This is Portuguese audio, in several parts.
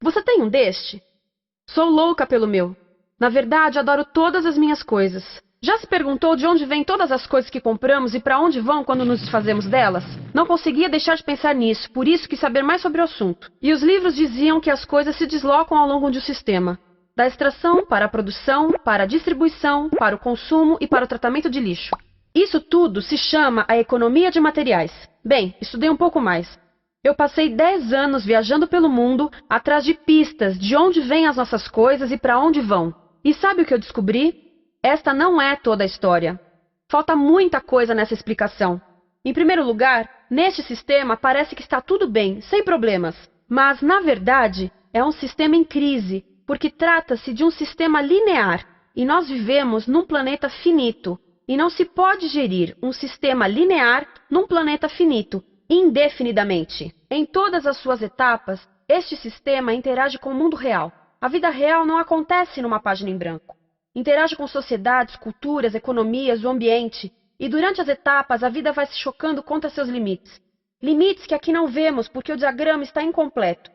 Você tem um deste? Sou louca pelo meu. Na verdade, adoro todas as minhas coisas. Já se perguntou de onde vêm todas as coisas que compramos e para onde vão quando nos desfazemos delas? Não conseguia deixar de pensar nisso, por isso quis saber mais sobre o assunto. E os livros diziam que as coisas se deslocam ao longo de um sistema. Da extração para a produção, para a distribuição, para o consumo e para o tratamento de lixo. Isso tudo se chama a economia de materiais. Bem, estudei um pouco mais. Eu passei 10 anos viajando pelo mundo atrás de pistas de onde vêm as nossas coisas e para onde vão. E sabe o que eu descobri? Esta não é toda a história. Falta muita coisa nessa explicação. Em primeiro lugar, neste sistema parece que está tudo bem, sem problemas. Mas, na verdade, é um sistema em crise, porque trata-se de um sistema linear, e nós vivemos num planeta finito, e não se pode gerir um sistema linear num planeta finito, indefinidamente. Em todas as suas etapas, este sistema interage com o mundo real. A vida real não acontece numa página em branco. Interage com sociedades, culturas, economias, o ambiente. E durante as etapas, a vida vai se chocando contra seus limites. Limites que aqui não vemos porque o diagrama está incompleto.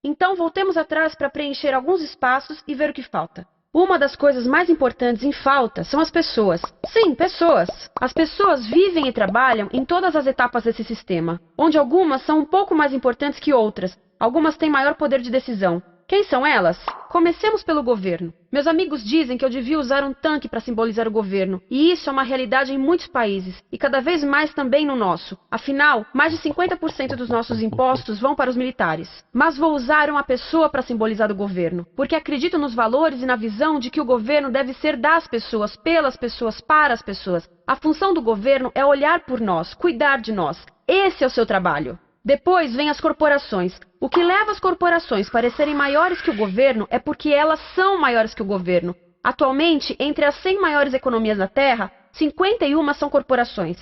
Então, voltemos atrás para preencher alguns espaços e ver o que falta. Uma das coisas mais importantes em falta são as pessoas. Sim, pessoas. As pessoas vivem e trabalham em todas as etapas desse sistema, onde algumas são um pouco mais importantes que outras. Algumas têm maior poder de decisão. Quem são elas? Comecemos pelo governo. Meus amigos dizem que eu devia usar um tanque para simbolizar o governo, e isso é uma realidade em muitos países, e cada vez mais também no nosso. Afinal, mais de 50% dos nossos impostos vão para os militares. Mas vou usar uma pessoa para simbolizar o governo, porque acredito nos valores e na visão de que o governo deve ser das pessoas, pelas pessoas, para as pessoas. A função do governo é olhar por nós, cuidar de nós. Esse é o seu trabalho. Depois vem as corporações. O que leva as corporações a parecerem maiores que o governo é porque elas são maiores que o governo. Atualmente, entre as 100 maiores economias da Terra, 51 são corporações.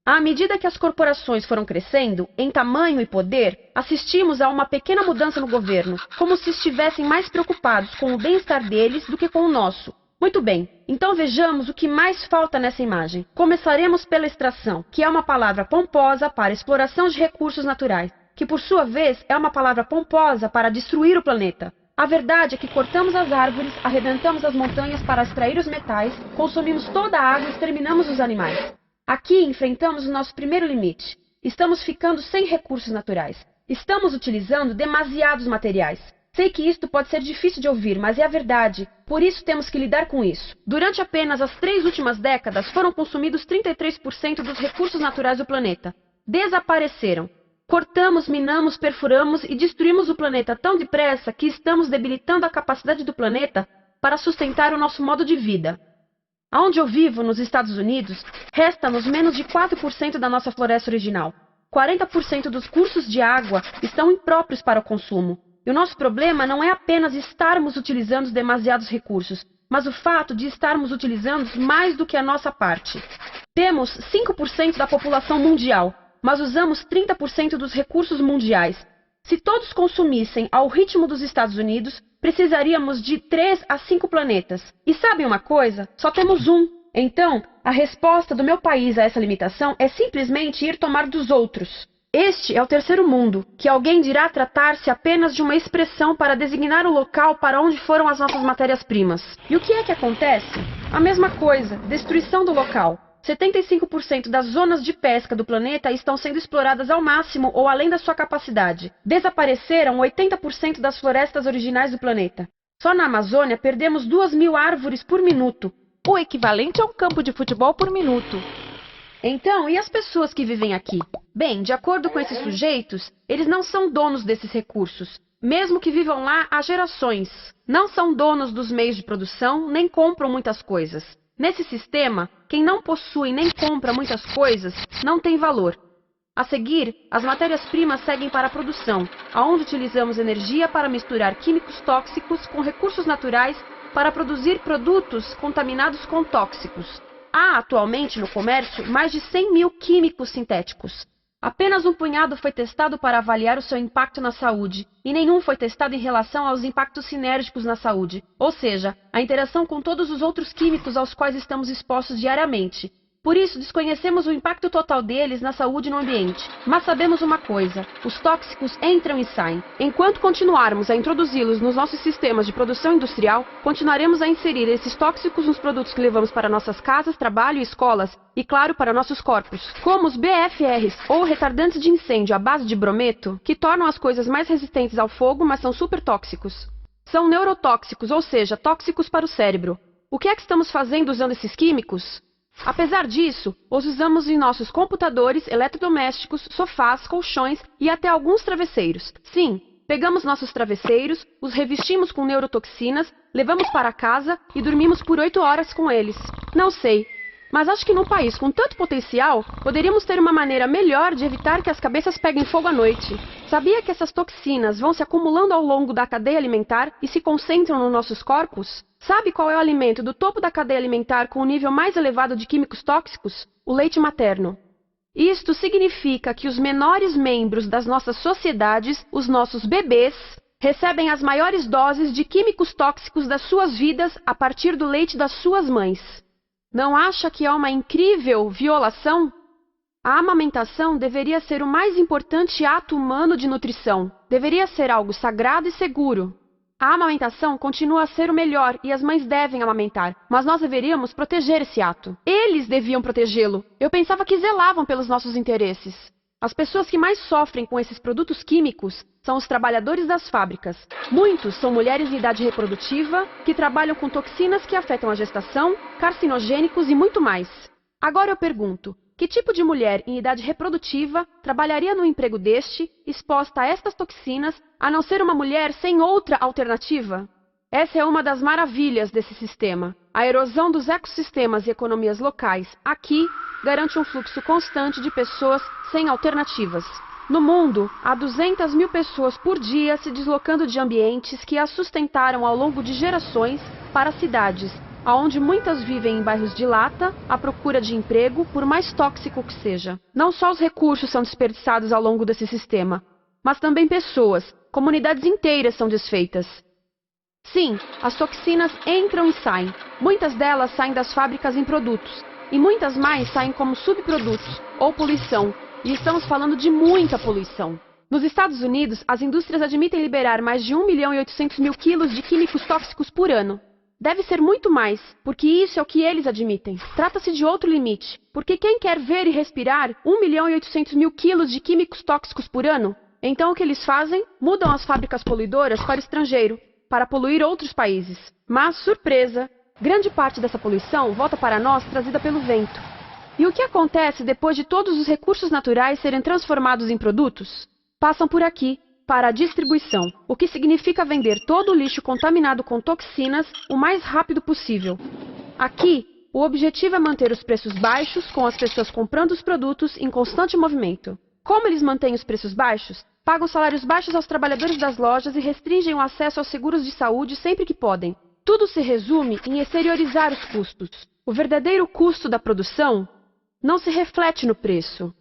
À medida que as corporações foram crescendo, em tamanho e poder, assistimos a uma pequena mudança no governo, como se estivessem mais preocupados com o bem-estar deles do que com o nosso. Muito bem, então vejamos o que mais falta nessa imagem. Começaremos pela extração, que é uma palavra pomposa para exploração de recursos naturais, que por sua vez é uma palavra pomposa para destruir o planeta. A verdade é que cortamos as árvores, arrebentamos as montanhas para extrair os metais, consumimos toda a água e exterminamos os animais. Aqui enfrentamos o nosso primeiro limite. Estamos ficando sem recursos naturais. Estamos utilizando demasiados materiais. Sei que isto pode ser difícil de ouvir, mas é a verdade. Por isso temos que lidar com isso. Durante apenas as 3 últimas décadas, foram consumidos 33% dos recursos naturais do planeta. Desapareceram. Cortamos, minamos, perfuramos e destruímos o planeta tão depressa que estamos debilitando a capacidade do planeta para sustentar o nosso modo de vida. Onde eu vivo, nos Estados Unidos, resta-nos menos de 4% da nossa floresta original. 40% dos cursos de água estão impróprios para o consumo. E o nosso problema não é apenas estarmos utilizando demasiados recursos, mas o fato de estarmos utilizando mais do que a nossa parte. Temos 5% da população mundial, mas usamos 30% dos recursos mundiais. Se todos consumissem ao ritmo dos Estados Unidos, precisaríamos de 3 a 5 planetas. E sabem uma coisa? Só temos um. Então, a resposta do meu país a essa limitação é simplesmente ir tomar dos outros. Este é o terceiro mundo, que alguém dirá tratar-se apenas de uma expressão para designar o local para onde foram as nossas matérias-primas. E o que é que acontece? A mesma coisa, destruição do local. 75% das zonas de pesca do planeta estão sendo exploradas ao máximo ou além da sua capacidade. Desapareceram 80% das florestas originais do planeta. Só na Amazônia perdemos 2.000 árvores por minuto, o equivalente a um campo de futebol por minuto. Então, e as pessoas que vivem aqui? Bem, de acordo com esses sujeitos, eles não são donos desses recursos, mesmo que vivam lá há gerações. Não são donos dos meios de produção, nem compram muitas coisas. Nesse sistema, quem não possui nem compra muitas coisas não tem valor. A seguir, as matérias-primas seguem para a produção, aonde utilizamos energia para misturar químicos tóxicos com recursos naturais para produzir produtos contaminados com tóxicos. Há atualmente no comércio mais de 100.000 químicos sintéticos. Apenas um punhado foi testado para avaliar o seu impacto na saúde, e nenhum foi testado em relação aos impactos sinérgicos na saúde, ou seja, a interação com todos os outros químicos aos quais estamos expostos diariamente. Por isso, desconhecemos o impacto total deles na saúde e no ambiente. Mas sabemos uma coisa: os tóxicos entram e saem. Enquanto continuarmos a introduzi-los nos nossos sistemas de produção industrial, continuaremos a inserir esses tóxicos nos produtos que levamos para nossas casas, trabalho e escolas, e claro, para nossos corpos. Como os BFRs, ou retardantes de incêndio à base de brometo, que tornam as coisas mais resistentes ao fogo, mas são super tóxicos. São neurotóxicos, ou seja, tóxicos para o cérebro. O que é que estamos fazendo usando esses químicos? Apesar disso, os usamos em nossos computadores, eletrodomésticos, sofás, colchões e até alguns travesseiros. Sim, pegamos nossos travesseiros, os revestimos com neurotoxinas, levamos para casa e dormimos por 8 horas com eles. Não sei, mas acho que num país com tanto potencial, poderíamos ter uma maneira melhor de evitar que as cabeças peguem fogo à noite. Sabia que essas toxinas vão se acumulando ao longo da cadeia alimentar e se concentram nos nossos corpos? Sabe qual é o alimento do topo da cadeia alimentar com o nível mais elevado de químicos tóxicos? O leite materno. Isto significa que os menores membros das nossas sociedades, os nossos bebês, recebem as maiores doses de químicos tóxicos das suas vidas a partir do leite das suas mães. Não acha que é uma incrível violação? A amamentação deveria ser o mais importante ato humano de nutrição. Deveria ser algo sagrado e seguro. A amamentação continua a ser o melhor e as mães devem amamentar, mas nós deveríamos proteger esse ato. Eles deviam protegê-lo. Eu pensava que zelavam pelos nossos interesses. As pessoas que mais sofrem com esses produtos químicos são os trabalhadores das fábricas. Muitos são mulheres em idade reprodutiva que trabalham com toxinas que afetam a gestação, carcinogênicos e muito mais. Agora eu pergunto: que tipo de mulher em idade reprodutiva trabalharia num emprego deste, exposta a estas toxinas, a não ser uma mulher sem outra alternativa? Essa é uma das maravilhas desse sistema. A erosão dos ecossistemas e economias locais aqui garante um fluxo constante de pessoas sem alternativas. No mundo, há 200 mil pessoas por dia se deslocando de ambientes que as sustentaram ao longo de gerações para cidades, onde muitas vivem em bairros de lata, à procura de emprego, por mais tóxico que seja. Não só os recursos são desperdiçados ao longo desse sistema, mas também pessoas, comunidades inteiras são desfeitas. Sim, as toxinas entram e saem. Muitas delas saem das fábricas em produtos, e muitas mais saem como subprodutos, ou poluição, e estamos falando de muita poluição. Nos Estados Unidos, as indústrias admitem liberar mais de 1.800.000 quilos de químicos tóxicos por ano. Deve ser muito mais, porque isso é o que eles admitem. Trata-se de outro limite, porque quem quer ver e respirar 1.800.000 quilos de químicos tóxicos por ano? Então o que eles fazem? Mudam as fábricas poluidoras para o estrangeiro, para poluir outros países. Mas, surpresa, grande parte dessa poluição volta para nós trazida pelo vento. E o que acontece depois de todos os recursos naturais serem transformados em produtos? Passam por aqui, para a distribuição, o que significa vender todo o lixo contaminado com toxinas o mais rápido possível. Aqui, o objetivo é manter os preços baixos, com as pessoas comprando os produtos em constante movimento. Como eles mantêm os preços baixos? Pagam salários baixos aos trabalhadores das lojas e restringem o acesso aos seguros de saúde sempre que podem. Tudo se resume em exteriorizar os custos. O verdadeiro custo da produção não se reflete no preço.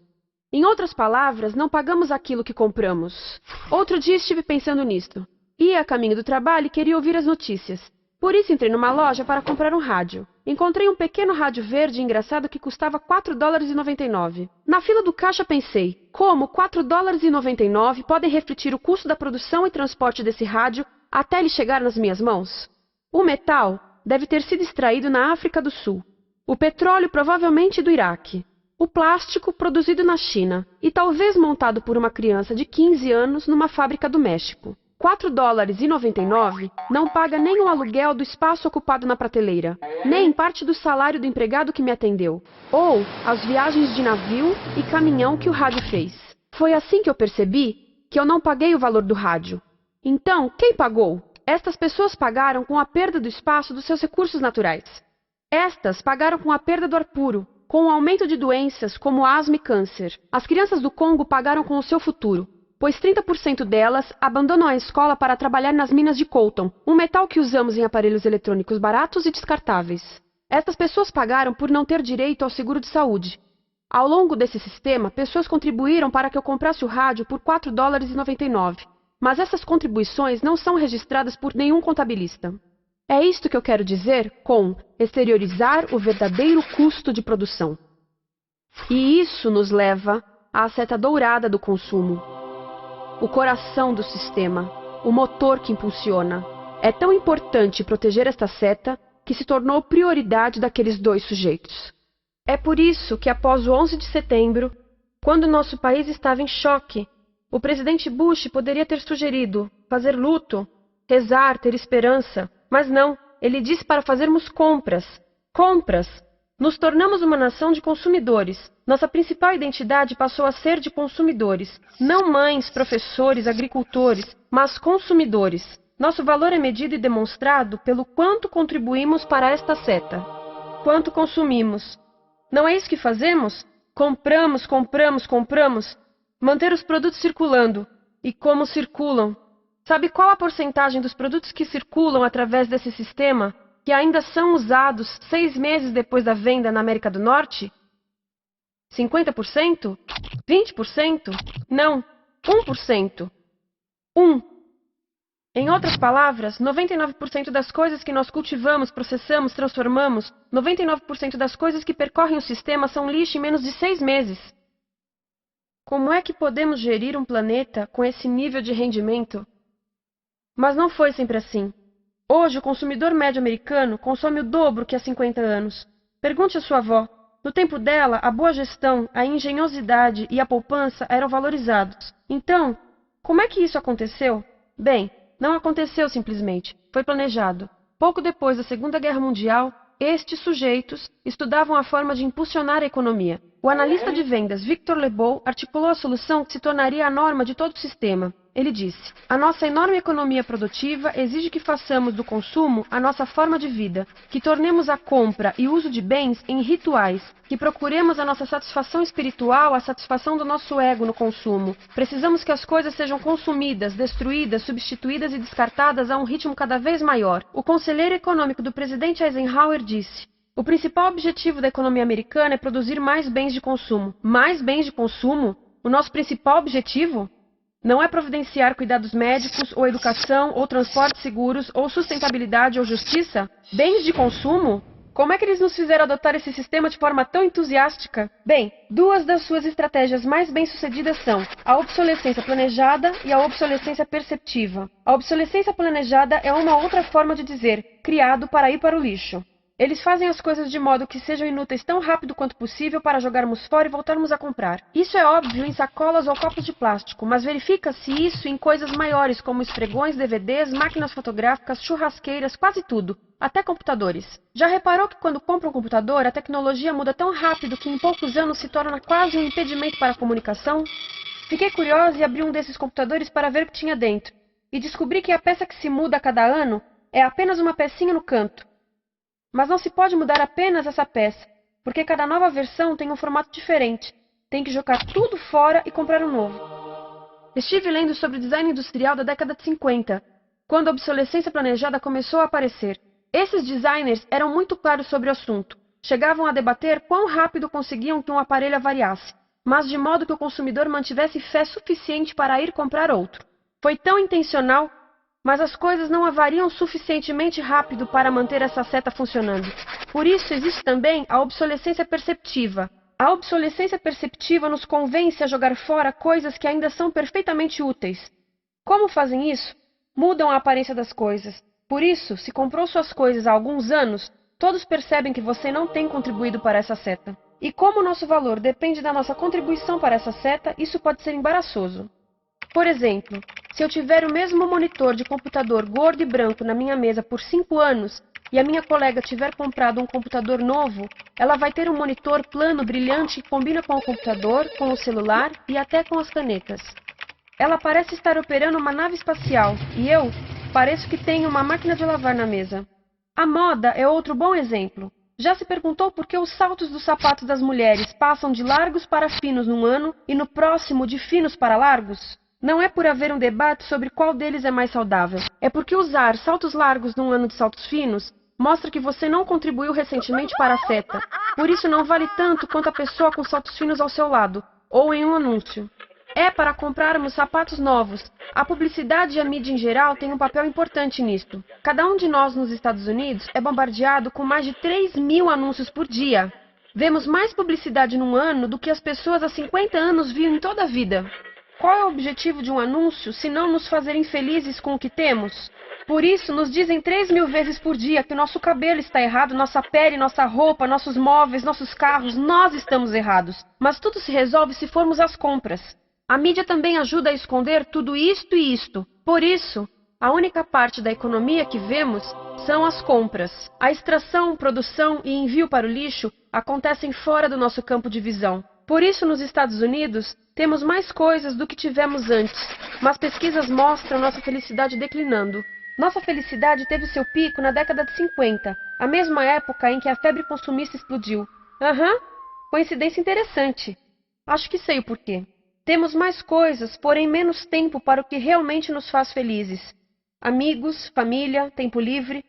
Em outras palavras, não pagamos aquilo que compramos. Outro dia estive pensando nisto. Ia a caminho do trabalho e queria ouvir as notícias. Por isso entrei numa loja para comprar um rádio. Encontrei um pequeno rádio verde engraçado que custava $4,99. Na fila do caixa pensei, como $4,99 podem refletir o custo da produção e transporte desse rádio até ele chegar nas minhas mãos? O metal deve ter sido extraído na África do Sul. O petróleo provavelmente do Iraque. O plástico produzido na China e talvez montado por uma criança de 15 anos numa fábrica do México. $4,99 não paga nem o aluguel do espaço ocupado na prateleira, nem parte do salário do empregado que me atendeu, ou as viagens de navio e caminhão que o rádio fez. Foi assim que eu percebi que eu não paguei o valor do rádio. Então, quem pagou? Estas pessoas pagaram com a perda do espaço dos seus recursos naturais. Estas pagaram com a perda do ar puro, com o aumento de doenças como asma e câncer. As crianças do Congo pagaram com o seu futuro, pois 30% delas abandonam a escola para trabalhar nas minas de coltan, um metal que usamos em aparelhos eletrônicos baratos e descartáveis. Estas pessoas pagaram por não ter direito ao seguro de saúde. Ao longo desse sistema, pessoas contribuíram para que eu comprasse o rádio por $4,99. Mas essas contribuições não são registradas por nenhum contabilista. É isto que eu quero dizer com exteriorizar o verdadeiro custo de produção. E isso nos leva à seta dourada do consumo. O coração do sistema, o motor que impulsiona. É tão importante proteger esta seta que se tornou prioridade daqueles dois sujeitos. É por isso que após o 11 de setembro, quando nosso país estava em choque, o presidente Bush poderia ter sugerido fazer luto, rezar, ter esperança, mas não, ele disse para fazermos compras. Compras! Nos tornamos uma nação de consumidores. Nossa principal identidade passou a ser de consumidores. Não mães, professores, agricultores, mas consumidores. Nosso valor é medido e demonstrado pelo quanto contribuímos para esta seta. Quanto consumimos. Não é isso que fazemos? Compramos, compramos, compramos. Manter os produtos circulando. E como circulam? Sabe qual a porcentagem dos produtos que circulam através desse sistema que ainda são usados 6 meses depois da venda na América do Norte? 50%? 20%? Não, 1%. 1. Em outras palavras, 99% das coisas que nós cultivamos, processamos, transformamos, 99% das coisas que percorrem o sistema são lixo em menos de 6 meses. Como é que podemos gerir um planeta com esse nível de rendimento? Mas não foi sempre assim. Hoje, o consumidor médio americano consome o dobro que há 50 anos. Pergunte à sua avó. No tempo dela, a boa gestão, a engenhosidade e a poupança eram valorizados. Então, como é que isso aconteceu? Bem, não aconteceu simplesmente. Foi planejado. Pouco depois da Segunda Guerra Mundial, estes sujeitos estudavam a forma de impulsionar a economia. O analista de vendas Victor Lebow articulou a solução que se tornaria a norma de todo o sistema. Ele disse: a nossa enorme economia produtiva exige que façamos do consumo a nossa forma de vida, que tornemos a compra e uso de bens em rituais, que procuremos a nossa satisfação espiritual, a satisfação do nosso ego no consumo. Precisamos que as coisas sejam consumidas, destruídas, substituídas e descartadas a um ritmo cada vez maior. O conselheiro econômico do presidente Eisenhower disse: o principal objetivo da economia americana é produzir mais bens de consumo. Mais bens de consumo? O nosso principal objetivo? Não é providenciar cuidados médicos, ou educação, ou transportes seguros, ou sustentabilidade, ou justiça? Bens de consumo? Como é que eles nos fizeram adotar esse sistema de forma tão entusiástica? Bem, duas das suas estratégias mais bem-sucedidas são a obsolescência planejada e a obsolescência perceptiva. A obsolescência planejada é uma outra forma de dizer criado para ir para o lixo. Eles fazem as coisas de modo que sejam inúteis tão rápido quanto possível para jogarmos fora e voltarmos a comprar. Isso é óbvio em sacolas ou copos de plástico, mas verifica-se isso em coisas maiores como esfregões, DVDs, máquinas fotográficas, churrasqueiras, quase tudo, até computadores. Já reparou que quando compra um computador, a tecnologia muda tão rápido que em poucos anos se torna quase um impedimento para a comunicação? Fiquei curiosa e abri um desses computadores para ver o que tinha dentro, e descobri que a peça que se muda a cada ano é apenas uma pecinha no canto. Mas não se pode mudar apenas essa peça, porque cada nova versão tem um formato diferente. Tem que jogar tudo fora e comprar um novo. Estive lendo sobre o design industrial da década de 50, quando a obsolescência planejada começou a aparecer. Esses designers eram muito claros sobre o assunto. Chegavam a debater quão rápido conseguiam que um aparelho avariasse, mas de modo que o consumidor mantivesse fé suficiente para ir comprar outro. Foi tão intencional, mas as coisas não avariam suficientemente rápido para manter essa seta funcionando. Por isso existe também a obsolescência perceptiva. A obsolescência perceptiva nos convence a jogar fora coisas que ainda são perfeitamente úteis. Como fazem isso? Mudam a aparência das coisas. Por isso, se comprou suas coisas há alguns anos, todos percebem que você não tem contribuído para essa seta. E como o nosso valor depende da nossa contribuição para essa seta, isso pode ser embaraçoso. Por exemplo, se eu tiver o mesmo monitor de computador gordo e branco na minha mesa por 5 anos e a minha colega tiver comprado um computador novo, ela vai ter um monitor plano brilhante que combina com o computador, com o celular e até com as canetas. Ela parece estar operando uma nave espacial e eu pareço que tenho uma máquina de lavar na mesa. A moda é outro bom exemplo. Já se perguntou por que os saltos dos sapatos das mulheres passam de largos para finos num ano e no próximo de finos para largos? Não é por haver um debate sobre qual deles é mais saudável. É porque usar saltos largos num ano de saltos finos mostra que você não contribuiu recentemente para a seta. Por isso não vale tanto quanto a pessoa com saltos finos ao seu lado, ou em um anúncio. É para comprarmos sapatos novos. A publicidade e a mídia em geral têm um papel importante nisto. Cada um de nós nos Estados Unidos é bombardeado com mais de 3.000 anúncios por dia. Vemos mais publicidade num ano do que as pessoas há 50 anos viam em toda a vida. Qual é o objetivo de um anúncio se não nos fazer infelizes com o que temos? Por isso, nos dizem 3.000 vezes por dia que nosso cabelo está errado, nossa pele, nossa roupa, nossos móveis, nossos carros, nós estamos errados. Mas tudo se resolve se formos às compras. A mídia também ajuda a esconder tudo isto e isto. Por isso, a única parte da economia que vemos são as compras. A extração, produção e envio para o lixo acontecem fora do nosso campo de visão. Por isso, nos Estados Unidos, temos mais coisas do que tivemos antes, mas pesquisas mostram nossa felicidade declinando. Nossa felicidade teve seu pico na década de 50, a mesma época em que a febre consumista explodiu. Coincidência interessante. Acho que sei o porquê. Temos mais coisas, porém menos tempo para o que realmente nos faz felizes. Amigos, família, tempo livre.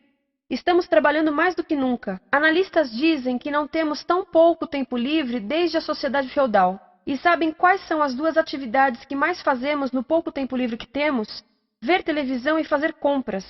Estamos trabalhando mais do que nunca. Analistas dizem que não temos tão pouco tempo livre desde a sociedade feudal. E sabem quais são as duas atividades que mais fazemos no pouco tempo livre que temos? Ver televisão e fazer compras.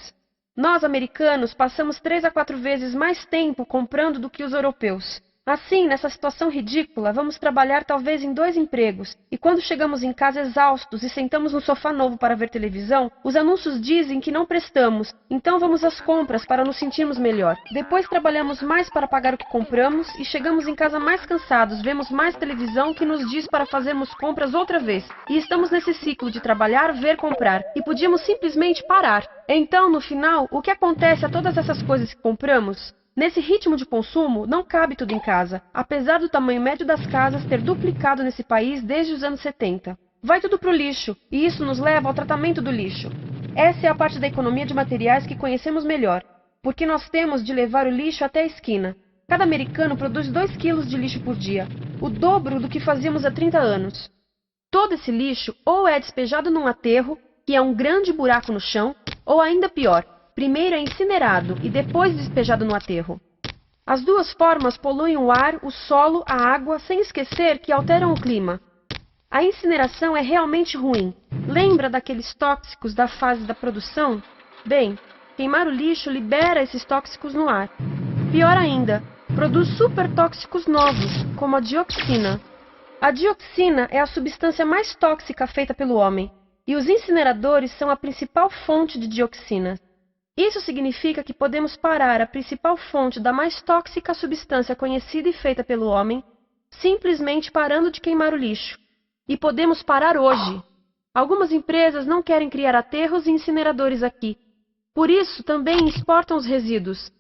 Nós, americanos, passamos 3 a 4 vezes mais tempo comprando do que os europeus. Assim, nessa situação ridícula, vamos trabalhar talvez em 2 empregos, e quando chegamos em casa exaustos e sentamos no sofá novo para ver televisão, os anúncios dizem que não prestamos, então vamos às compras para nos sentirmos melhor. Depois trabalhamos mais para pagar o que compramos e chegamos em casa mais cansados, vemos mais televisão que nos diz para fazermos compras outra vez. E estamos nesse ciclo de trabalhar, ver, comprar, e podíamos simplesmente parar. Então, no final, o que acontece a todas essas coisas que compramos? Nesse ritmo de consumo, não cabe tudo em casa, apesar do tamanho médio das casas ter duplicado nesse país desde os anos 70. Vai tudo para o lixo, e isso nos leva ao tratamento do lixo. Essa é a parte da economia de materiais que conhecemos melhor, porque nós temos de levar o lixo até a esquina. Cada americano produz 2 quilos de lixo por dia, o dobro do que fazíamos há 30 anos. Todo esse lixo ou é despejado num aterro, que é um grande buraco no chão, ou ainda pior, primeiro é incinerado e depois despejado no aterro. As duas formas poluem o ar, o solo, a água, sem esquecer que alteram o clima. A incineração é realmente ruim. Lembra daqueles tóxicos da fase da produção? Bem, queimar o lixo libera esses tóxicos no ar. Pior ainda, produz supertóxicos novos, como a dioxina. A dioxina é a substância mais tóxica feita pelo homem, e os incineradores são a principal fonte de dioxina. Isso significa que podemos parar a principal fonte da mais tóxica substância conhecida e feita pelo homem, simplesmente parando de queimar o lixo. E podemos parar hoje. Algumas empresas não querem criar aterros e incineradores aqui. Por isso, também exportam os resíduos.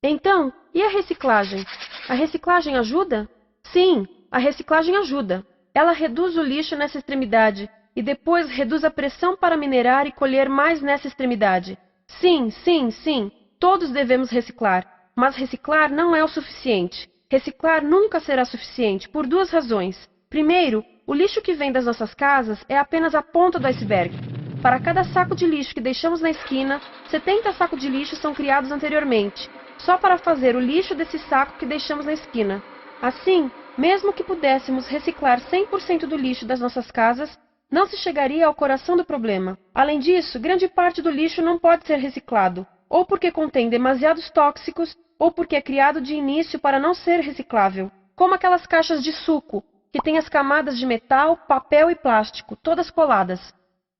Então, e a reciclagem? A reciclagem ajuda? Sim, a reciclagem ajuda. Ela reduz o lixo nessa extremidade e depois reduz a pressão para minerar e colher mais nessa extremidade. Sim, sim, sim, todos devemos reciclar, mas reciclar não é o suficiente. Reciclar nunca será suficiente, por 2 razões. Primeiro, o lixo que vem das nossas casas é apenas a ponta do iceberg. Para cada saco de lixo que deixamos na esquina, 70 sacos de lixo são criados anteriormente, só para fazer o lixo desse saco que deixamos na esquina. Assim, mesmo que pudéssemos reciclar 100% do lixo das nossas casas, não se chegaria ao coração do problema. Além disso, grande parte do lixo não pode ser reciclado, ou porque contém demasiados tóxicos, ou porque é criado de início para não ser reciclável, como aquelas caixas de suco, que têm as camadas de metal, papel e plástico, todas coladas.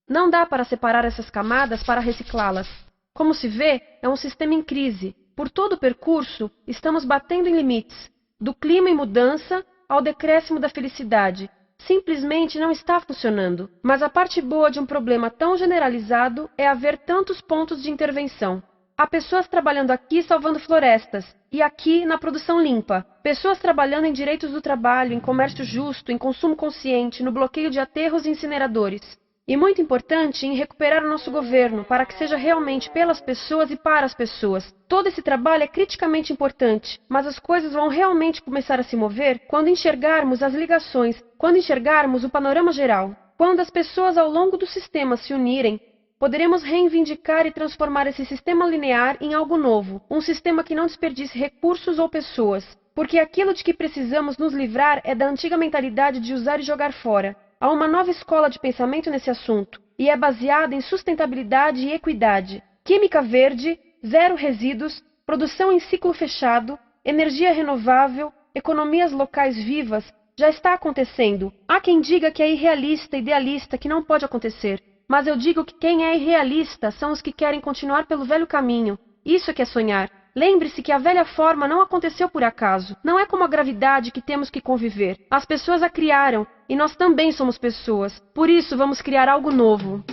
Não dá para separar essas camadas para reciclá-las. Como se vê, é um sistema em crise. Por todo o percurso, estamos batendo em limites, do clima em mudança ao decréscimo da felicidade. Simplesmente não está funcionando. Mas a parte boa de um problema tão generalizado é haver tantos pontos de intervenção. Há pessoas trabalhando aqui salvando florestas, e aqui na produção limpa. Pessoas trabalhando em direitos do trabalho, em comércio justo, em consumo consciente, no bloqueio de aterros e incineradores. E muito importante, em recuperar o nosso governo, para que seja realmente pelas pessoas e para as pessoas. Todo esse trabalho é criticamente importante, mas as coisas vão realmente começar a se mover quando enxergarmos as ligações, quando enxergarmos o panorama geral. Quando as pessoas ao longo do sistema se unirem, poderemos reivindicar e transformar esse sistema linear em algo novo, um sistema que não desperdice recursos ou pessoas, porque aquilo de que precisamos nos livrar é da antiga mentalidade de usar e jogar fora. Há uma nova escola de pensamento nesse assunto, e é baseada em sustentabilidade e equidade, química verde, zero resíduos, produção em ciclo fechado, energia renovável, economias locais vivas. Já está acontecendo. Há quem diga que é irrealista, idealista, que não pode acontecer. Mas eu digo que quem é irrealista são os que querem continuar pelo velho caminho. Isso é que é sonhar. Lembre-se que a velha forma não aconteceu por acaso. Não é como a gravidade que temos que conviver. As pessoas a criaram, e nós também somos pessoas. Por isso vamos criar algo novo.